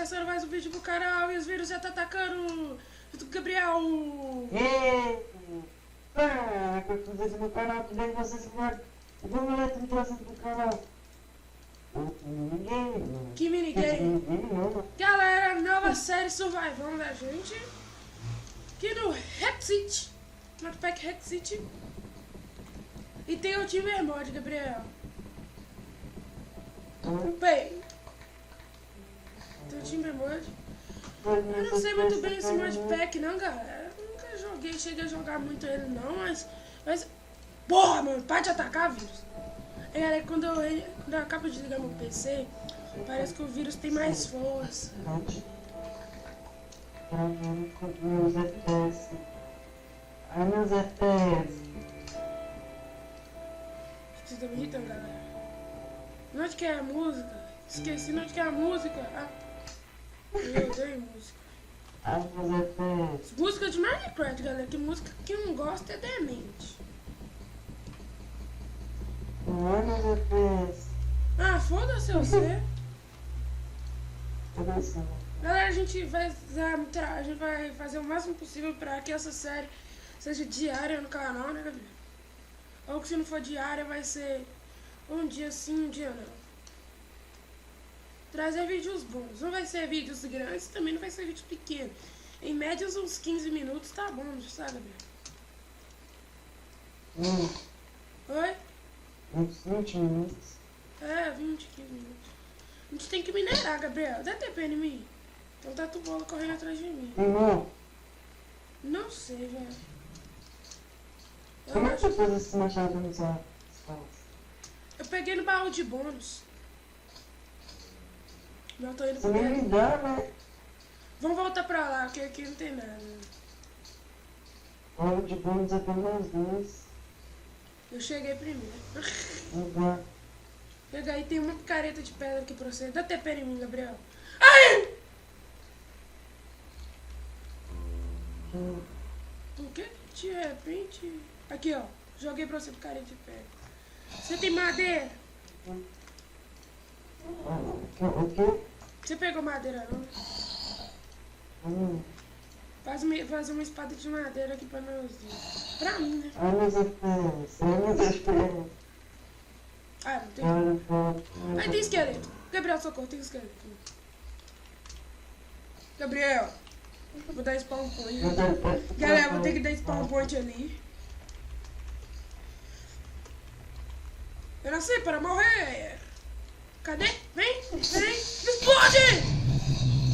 acessando mais um vídeo pro canal e os vírus já tá atacando junto com o Gabriel. Para que eu fizesse meu canal, tudo bem vocês vão. Vamos lá, tem trazendo pro canal. Ninguém. Que minigame? Galera, nova série Survival da gente. Aqui no Hexit. Modpack Hexit. E tem o Timber Mod, Gabriel. Bem. Tem o Timber Mod. Eu não sei muito bem esse modpack não, galera. Eu nunca joguei, cheguei a jogar muito ele não, mas... Porra, mano, para de atacar, vírus. É, galera, quando eu acabo de ligar meu PC, parece que o vírus tem mais força. Meus FPS. Ai, meus FPS. Vocês estão me irritando, galera. Onde que é a música? Esqueci onde que é a música. Ah, eu odeio música. Ai, meus FPS. Música de Minecraft, galera. Que música que não gosta é demente. Ai, meus FPS. Ah, foda-se você. Cadê isso? Galera, a gente vai fazer o máximo possível para que essa série seja diária no canal, né, Gabriel? Ou que se não for diária, vai ser um dia sim, um dia não. Trazer vídeos bons. Não vai ser vídeos grandes, também não vai ser vídeos pequenos. Em média, uns 15 minutos tá bom, sabe, Gabriel? Oi? Uns 20 minutos. É, 20, 15 minutos. A gente tem que minerar, Gabriel. Dá TP em mim? Então tá tu bola correndo atrás de mim. Não. Não sei, velho. Como é que você fez esse machado nos espaço? Eu peguei no baú de bônus. Não tô indo Você pro nem me dá, né? Vamos voltar pra lá, porque aqui não tem nada. Hora de bônus até mais 2. Eu cheguei primeiro. Não dá. Pega aí, tem uma picareta de pedra aqui pra você. Dá TP em mim, Gabriel. Ai! O que? De repente... Aqui, ó. Joguei pra você picareta de pedra. Você tem madeira? O quê? Você pegou madeira, não? Faz uma espada de madeira aqui pra nós. Pra mim, né? Ai, meus FPS. Ai, meus FPS. Ah, não tem. Aí tem esqueleto. Gabriel, socorro, tem esqueleto. Gabriel, vou dar spawn point. Galera, vou ter que dar spawn point ali. Eu não sei, para morrer. Cadê? Vem. Explode!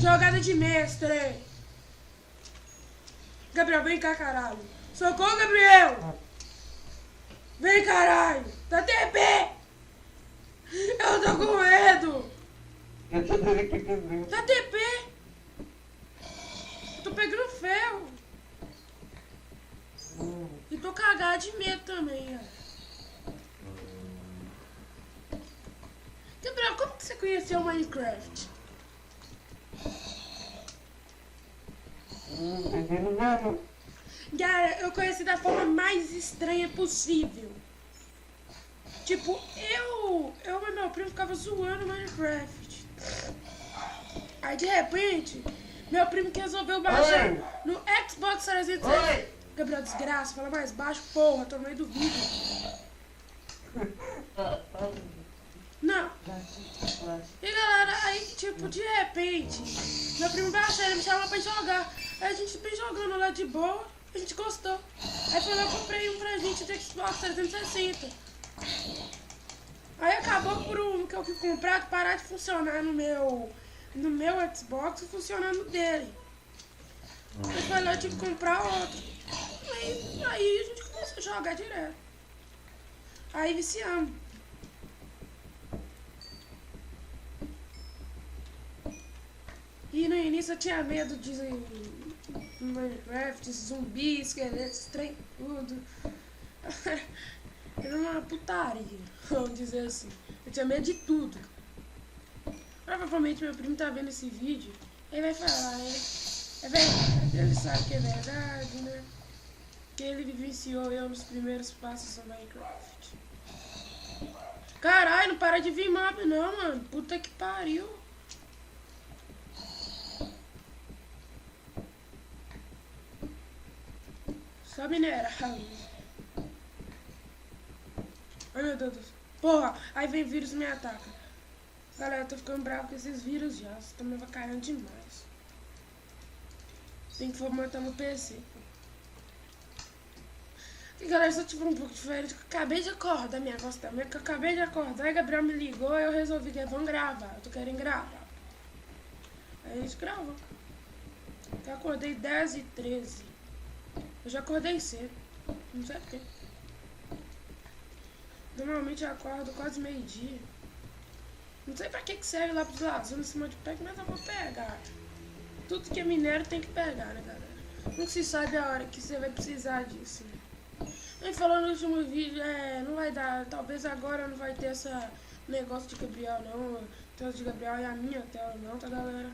Jogada de mestre. Gabriel, vem cá, caralho. Socorro, Gabriel. Vem, caralho. Dá TP. Eu tô com medo. Dá TP. Eu tô pegando ferro. E tô cagado de medo também, ó. Gabriel, como que você conheceu o Minecraft? Galera, eu conheci da forma mais estranha possível. Tipo, eu e meu primo ficava zoando Minecraft. Aí de repente, meu primo que resolveu baixar no Xbox 360. Gabriel, desgraça, fala mais baixo, porra, tô no meio do vídeo. Não. E galera, aí tipo, de repente, meu primo baixou, ele me chamou pra jogar. Aí a gente vem jogando lá de boa, a gente gostou. Aí foi lá, eu comprei um pra gente do Xbox 360. Aí acabou por um que eu fui comprar parar de funcionar no meu Xbox e funcionar no dele. Aí foi lá, eu tive que comprar outro. Aí a gente começou a jogar direto. Aí viciamos. E no início eu tinha medo de Minecraft, zumbi, esqueletos, trem, tudo. Era uma putaria, vamos dizer assim. Eu tinha medo de tudo. Provavelmente meu primo tá vendo esse vídeo, ele vai falar, né? É verdade, ele sabe que é verdade, né? Que ele vivenciou eu nos primeiros passos no Minecraft. Caralho, não para de vir mob não, mano. Puta que pariu. Só minerar. Ai, meu Deus do céu. Porra, aí vem vírus e me ataca. Galera, eu tô ficando bravo com esses vírus já. Você também vai caindo demais. Tem que formatar no PC. E galera, se eu tiver um pouco diferente, eu acabei de acordar, minha voz também, que eu acabei de acordar, aí Gabriel me ligou e eu resolvi que vamos gravar. Eu tô querendo gravar. Aí a gente gravou. Eu acordei 10h13. Eu já acordei cedo. Não sei porquê. Normalmente eu acordo quase meio-dia. Não sei pra que serve lápis azul nesse modpack, mas eu vou pegar. Tudo que é minério tem que pegar, né, galera? Não se sabe a hora que você vai precisar disso, né? Nem falando no último vídeo, não vai dar, talvez agora não vai ter essa negócio de Gabriel não, tela de Gabriel e a minha tela não, tá galera?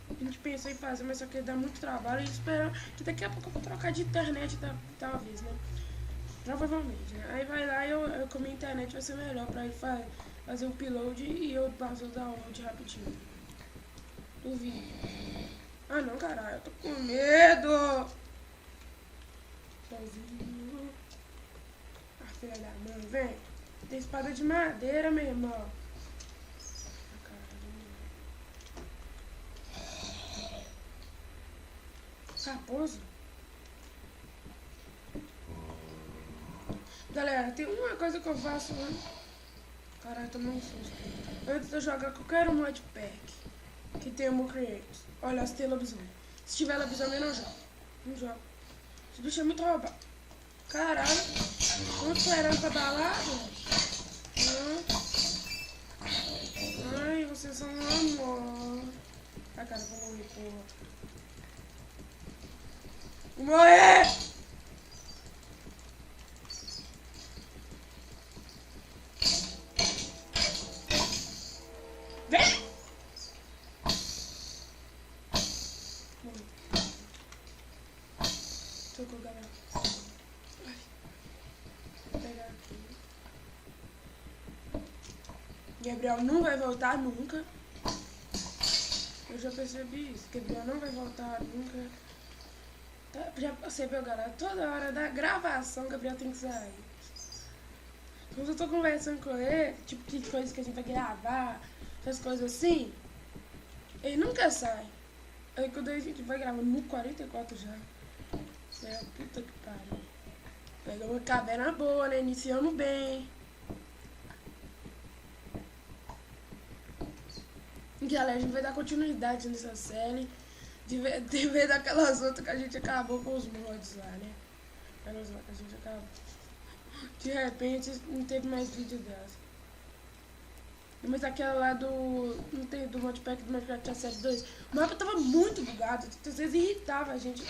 A gente pensou em fazer, mas só que dá muito trabalho e espero que daqui a pouco eu vou trocar de internet, talvez, né? Provavelmente, né? Aí vai lá e eu com a minha internet vai ser melhor pra ele fazer o upload e eu faço o download rapidinho do vídeo. Ah não, caralho, eu tô com medo! Sozinho. Ah, filha da mãe, vem. Tem espada de madeira, meu irmão. Raposo. Galera, tem uma coisa que eu faço, né? Caralho, tomei um susto. Antes de eu jogar qualquer modpack que tenha um Creators. Olha, se tem lobisomem. Se tiver lobisomem, eu não jogo. Não jogo. Esse bicho é muito roubado. Caralho. Estamos esperando pra balada? Ai, vocês são um amor. Ai, cara, eu vou morrer, porra. Vou morrer! Vem! Socorro, galera. Vou pegar aqui. Gabriel não vai voltar nunca. Eu já percebi isso. Gabriel não vai voltar nunca. Já percebeu, galera? Toda hora da gravação, Gabriel tem que sair. Quando eu tô conversando com ele, tipo, que coisas que a gente vai gravar, essas coisas assim, ele nunca sai. Aí quando a gente vai gravando no 44 já. É, puta que pariu. Pegou uma caverna boa, né? Iniciamos bem. Galera, a gente vai dar continuidade nessa série. De ver daquelas outras que a gente acabou com os mods lá, né? Aquelas lá que a gente acabou. De repente, não teve mais vídeo delas. Mas aquela lá não tem do modpack do Minecraft série 2. O mapa tava muito bugado. Às vezes irritava a gente.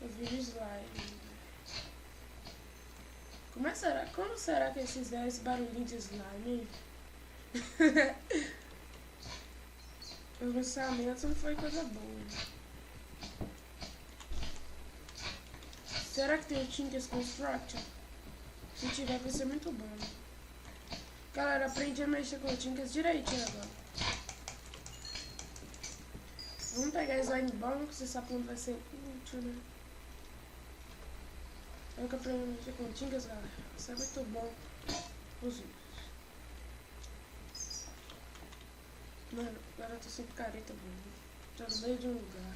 Os vídeos slime. Como será que eles fizeram esse barulhinho de slime, hein? O lançamento não foi coisa boa. Será que tem o Tinker's Construction? Se tiver, vai ser muito bom. Galera, aprendi a mexer com o Tinker's direitinho agora. Vamos pegar slime bom, que esse sapão vai ser útil, né? Eu que aprendi a mexer com o Tinker's, galera. Isso é muito bom. Os vídeos. Mano, agora eu tô sem careta, mano. Tô no meio de um lugar.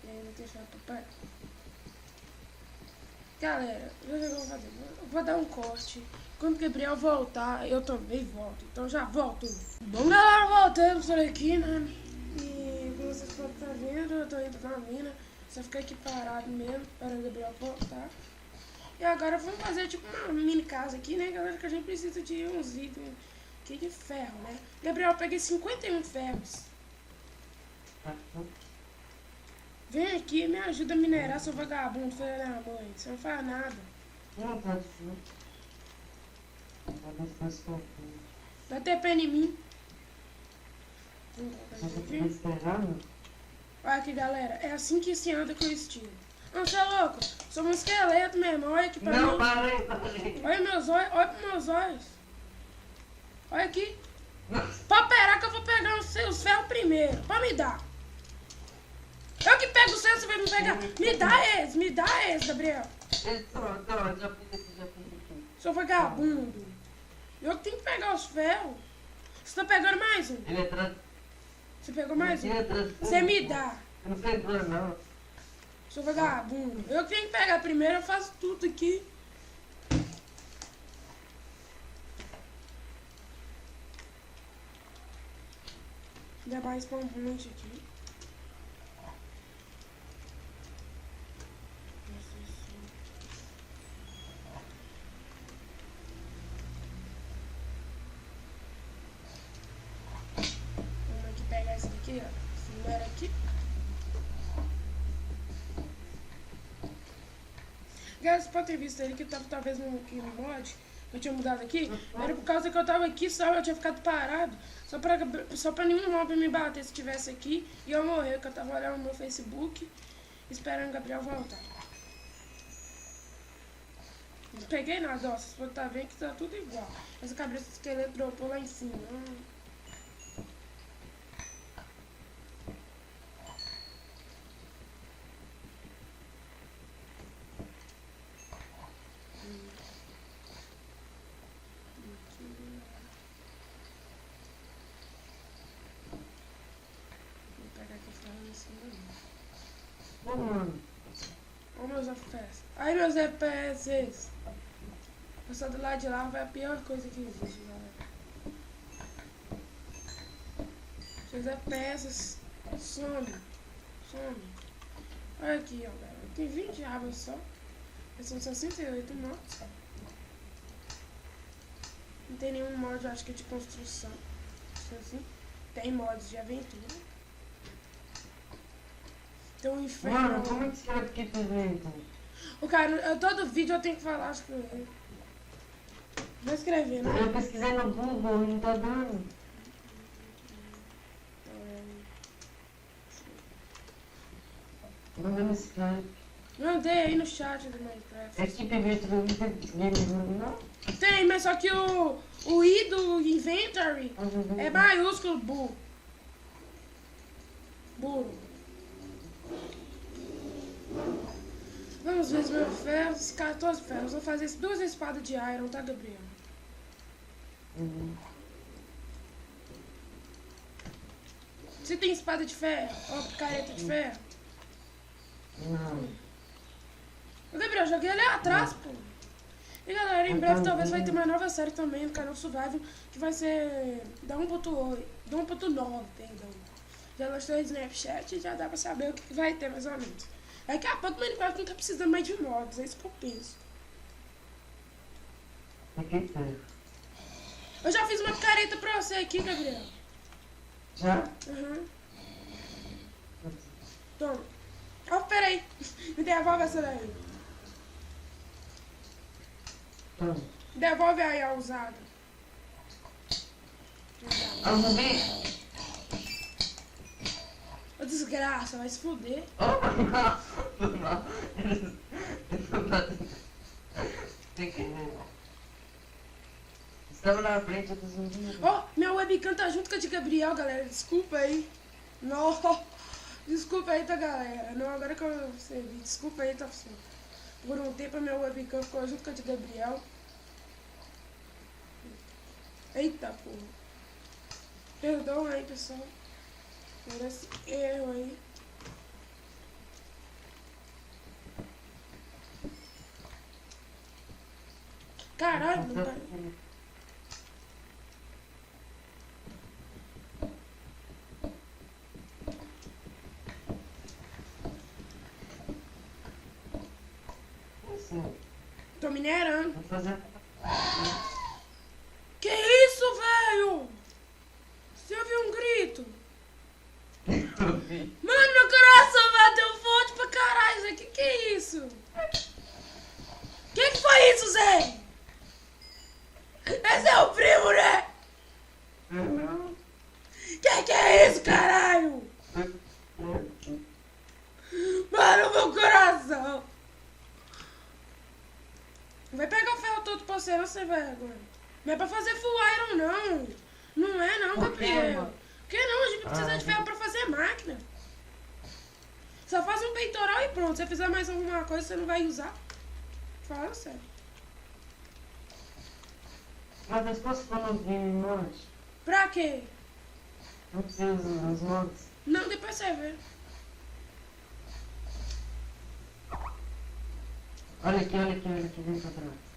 E aí não tem chave pra pai. Galera, o que eu vou fazer? Eu vou dar um corte. Quando o Gabriel voltar, eu também volto. Então já volto. Bom, galera, voltamos por aqui, né? E como vocês podem estar vendo, eu tô indo na mina. Só ficar aqui parado mesmo, para o Gabriel voltar. E agora vamos fazer tipo uma mini casa aqui, né, galera? Que a gente precisa de uns itens aqui de ferro, né? Gabriel, eu peguei 51 ferros. Vem aqui e me ajuda a minerar, seu vagabundo, filho da mãe. Você não faz nada. Não, pode ser. Dá TP em mim. Olha aqui, galera. É assim que se anda com o estilo. Não, você é louco? Sou um esqueleto, meu irmão. Olha aqui pra mim. Não, parei. Olha meus olhos. Olha pros meus olhos. Olha aqui. Pode esperar que eu vou pegar os ferros primeiro. Pode me dar. Eu que pego o seu, você vai me pegar. Me dá esse, Gabriel. Já fiz aqui. Seu vagabundo. Eu que tenho que pegar os ferros. Você tá pegando mais um? Ele é trans... Você pegou mais um? Ele é trans... Você me dá. Eu não pegou, não. Seu vagabundo. Eu que tenho que pegar primeiro, eu faço tudo aqui. Dá mais pra um monte aqui. Vamos aqui pegar esse daqui, ó. Esse número aqui. Galera, você pode ter visto ele que tava talvez no mod. Eu tinha mudado aqui. Era por causa que eu tava aqui só, eu tinha ficado parado. Só pra nenhum mob me bater se tivesse aqui. E eu morrer, que eu tava olhando no meu Facebook, esperando o Gabriel voltar. Não peguei nada, ó. Vocês podem estar vendo que tá tudo igual. Essa cabeça de esqueleto dropou lá em cima. Olha meus FPS. Aí meus FPS. Passar do lado de lá vai a pior coisa que existe, galera. Seus FPS some. Olha aqui, ó, galera. Tem 20 abas só. São 68 mods. Não tem nenhum mod, eu acho que é de construção. Assim. Tem mods de aventura. Tem um inferno. Mano, como é que escreve aqui dentro? O cara, todo vídeo eu tenho que falar as coisas. Vou escrever, né? Eu pesquisei no Google e não tá dando. Manda no Skype. Mandei aí no chat do Minecraft. Equipe Virtual Games não? Tem, mas só que o I do Inventory é maiúsculo, burro. Vamos ver os meus ferros, 14 ferros. Vou fazer 2 espadas de iron, tá, Gabriel? Você tem espada de ferro? Ó, picareta de ferro? Não. Ô, Gabriel, eu joguei ali atrás, pô. E galera, em breve talvez vai ter uma nova série também no canal Survival, que vai ser da 1.8, da 1.9, perdão. Já lançou o Snapchat e já dá pra saber o que vai ter mais ou menos. Daqui a pouco o Minecraft não tá precisando mais de mods, é isso que eu penso. Aqui tem. Eu já fiz uma picareta pra você aqui, Gabriel. Já? Uhum. Toma. Ó, peraí. Me devolve essa daí. Toma. Devolve aí a usada. Arrumei. Ô, desgraça, vai se fuder. Tem que ver. Estamos na frente dos zumbis. Ó, minha webcam tá junto com a de Gabriel, galera. Desculpa aí. Não. Desculpa aí, tá, galera. Não, agora que eu servi. Desculpa aí, tá, pessoal. Por um tempo a minha webcam ficou junto com a de Gabriel. Eita, porra. Perdão aí, pessoal. Por esse erro aí. Caralho, não tá... Tô minerando. Vou fazer. Que isso, velho? Você ouviu um grito? Mano, meu coração bateu forte pra caralho, Zé. Que é isso? Que foi isso, Zé? Esse é o primo, né? Que é isso, caralho? Mano, meu coração. Vai pegar o ferro todo pra você, não, você vergonha. Não é pra fazer full iron, não. Não é não, Por quê, Gabriel. mano? Por que não? A gente precisa de ferro pra fazer máquina. Só faz um peitoral e pronto. Se você fizer mais alguma coisa, você não vai usar. Fala sério. Mas eu posso falar os mods? Pra quê? Não precisa dos mods. Não, depois você vê. Olha aqui, vem pra trás.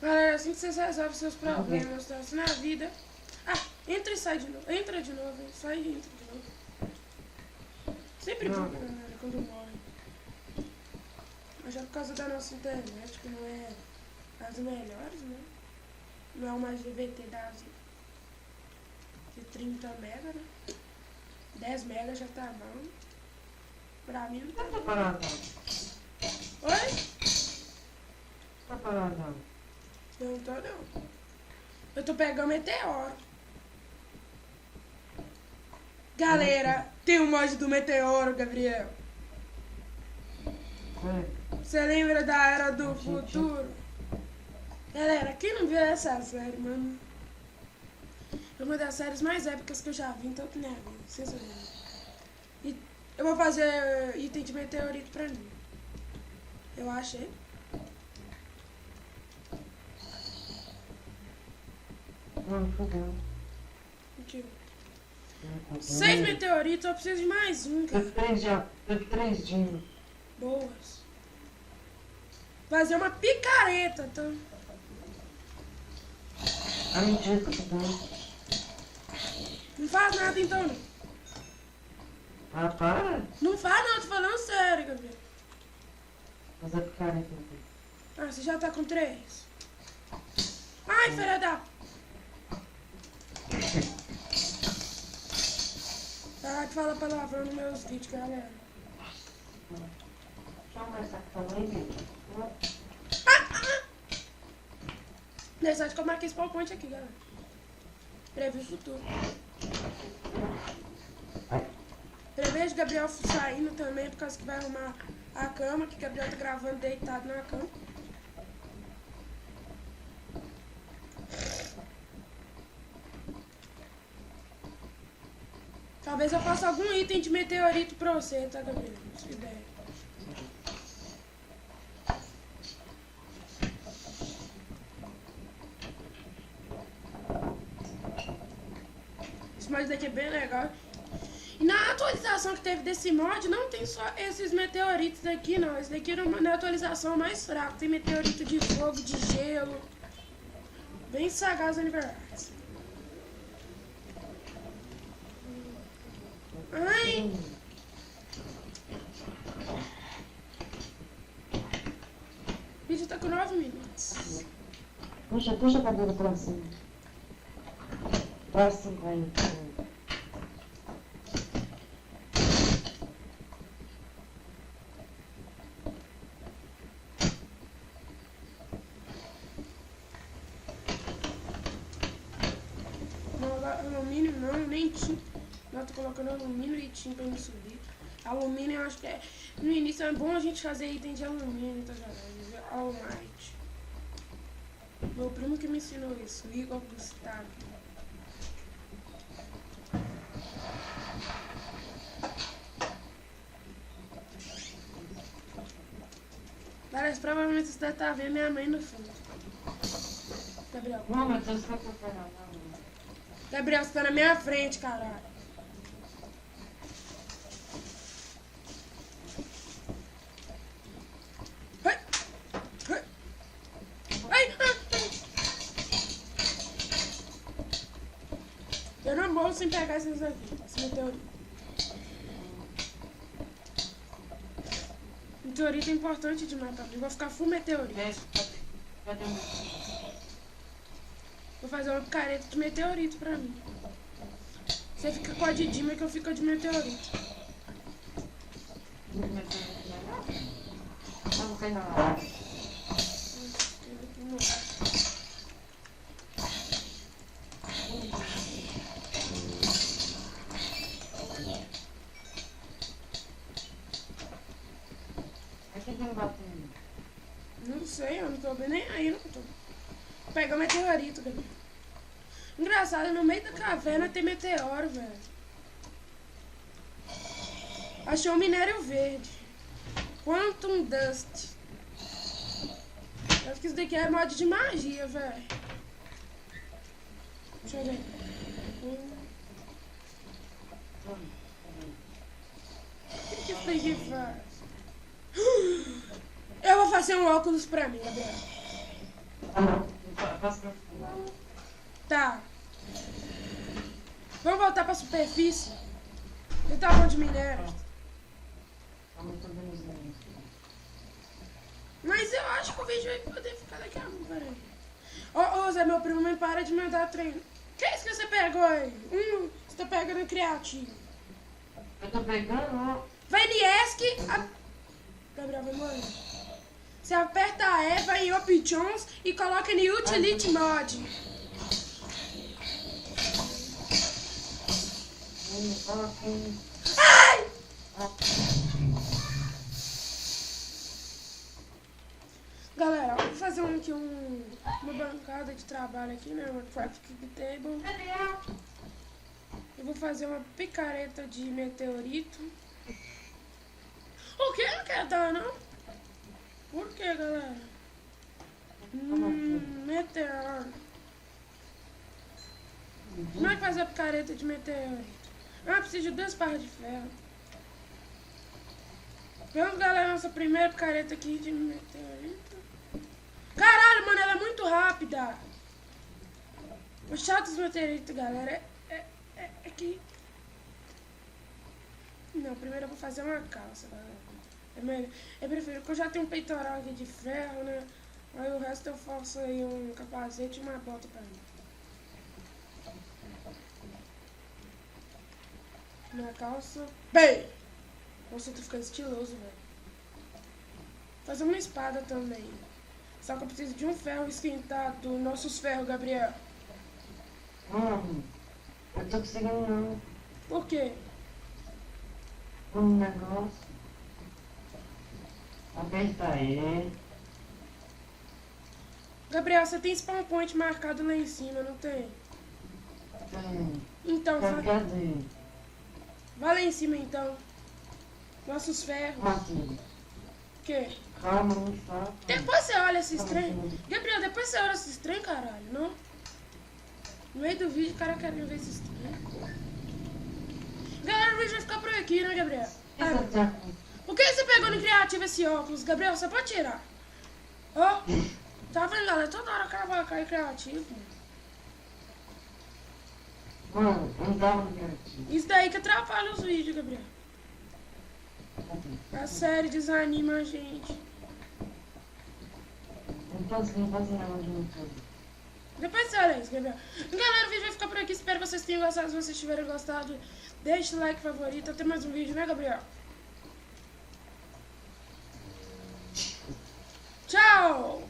Galera, assim que vocês resolvem seus problemas, tá? Assim na vida. Ah, entra e sai de novo. Entra de novo, sai e entra de novo. Sempre bom, galera, quando morre. Mas é por causa da nossa internet, que não é das melhores, né? Não é uma GVT da vida. De 30 mega, né? 10 mega já tá bom. Pra mim não tá Tá bom. parado. Oi? Tá parado. Eu não tô não. Eu tô pegando meteoro. Galera, tem o mod do meteoro, Gabriel. Você lembra da Era do Futuro? Galera, quem não viu essa série, mano? É uma das séries mais épicas que eu já vi em toda minha vida. Vocês verem. E eu vou fazer item de meteorito pra mim. Eu achei. Não, fodeu. Aqui. 6 meteoritos, eu preciso de mais um, cara. Teve 3 dinos. Boas. Fazer uma picareta, então. A mentira que deu. Não faz nada então, não. Ah, para. Não faz não, tô falando sério, Gabriel. Mas é picareta aqui. Ah, você já tá com 3. Ai, filha da... Para de falar palavrão nos meus vídeos, galera. Chama essa câmera. Deixa de colocar esse PowerPoint aqui, galera. Prever o futuro. Prevejo Gabriel saindo também, por causa que vai arrumar a cama, que Gabriel tá gravando deitado na cama. Talvez eu faça algum item de meteorito pra você, tá, Gabriel? Essa ideia. Esse mod daqui é bem legal. E na atualização que teve desse mod, não tem só esses meteoritos daqui, não. Esse daqui era uma atualização mais fraca. Tem meteorito de fogo, de gelo. Bem sagaz aniversário. Ai! O vídeo tá com 9 minutos. Puxa a cadeira pra cima. Pra cima, aí. Não, alumínio não, nem tinta. Não, tô colocando alumínio e tinta pra me subir. Alumínio eu acho que é... No início é bom a gente fazer item de alumínio, tá ligado? Almighty. Meu primo que me ensinou isso, o Igor Gustavo. Parece provavelmente você deve estar vendo minha mãe no fundo. Gabriel. Não, mas eu estou preparado. Gabriel, você tá na minha frente, caralho. Ai! Ai! Ai! Eu não morro sem pegar esses aqui, esse meteorito. Meteorito é importante demais pra mim. Vou ficar full meteorito. Cadê o... Vou fazer uma picareta de meteorito pra mim. Você fica com a Didima que eu fico de meteorito. Não sei não. tô bem nem aí, não tô. Pega meteorito, Gabriel. Engraçado, no meio da caverna tem meteoro, velho. Achei um minério verde. Quantum Dust. Acho que isso daqui é mod de magia, velho. Deixa eu ver. O que isso daqui faz? Eu vou fazer um óculos pra mim, Gabriel. Tá. Vamos voltar pra superfície. Ele tá bom de minério. Mas eu acho que o vídeo vai poder ficar daqui a pouco, peraí. Ô, Zé, meu primo, me para de mandar treino. Que é isso que você pegou aí? Você tá pegando criativo. Eu tô pegando, ó. Vai em ESC. Gabriel, vai morrer. Você aperta E, vai em Options e coloca em Utility Mod. Ai! Galera, vou fazer uma bancada de trabalho aqui, né? Uma crafting table. Eu vou fazer uma picareta de meteorito. O que? Não quer dar, não? Por que, galera? Meteoro. Como é que faz a picareta de meteorito? Preciso de 2 barras de ferro. Vamos, galera, nossa primeira picareta aqui de meteorito. Caralho, mano, ela é muito rápida. O chato dos meteoritos, galera, é que... Não, primeiro eu vou fazer uma calça, galera. Eu prefiro que eu já tenho um peitoral aqui de ferro, né? Aí o resto eu faço aí um capacete e uma bota pra mim. Minha calça... Bem! Nossa, eu tô ficando estiloso, velho. Fazer uma espada também. Só que eu preciso de um ferro esquentado. Nossos ferros, Gabriel. Eu tô conseguindo não. Por quê? Um negócio. Aperta aí. Gabriel, você tem spawn point marcado lá em cima, não tem? Tem. Então, Cadê? vai lá em cima então. Nossos ferros. Matilde. O quê? Calma, não fala. Depois você olha esses trem. Gabriel, depois você olha esses trem, caralho, não? No meio do vídeo, o cara quer ver esses trem. Galera, o vídeo vai ficar por aqui, né, Gabriel? Por que você pegou no criativo esse óculos, Gabriel? Você pode tirar. Ó, tá vendo, galera? Toda hora o cara vai cair criativo. Mano, não dá no criativo. Isso daí que atrapalha os vídeos, Gabriel. A série desanima a gente. Não posso nem fazer nada de novo. Depois você olha isso, Gabriel. Galera, o vídeo vai ficar por aqui. Espero que vocês tenham gostado. Se vocês tiverem gostado, deixe o like favorito. Até mais um vídeo, né, Gabriel? Tchau!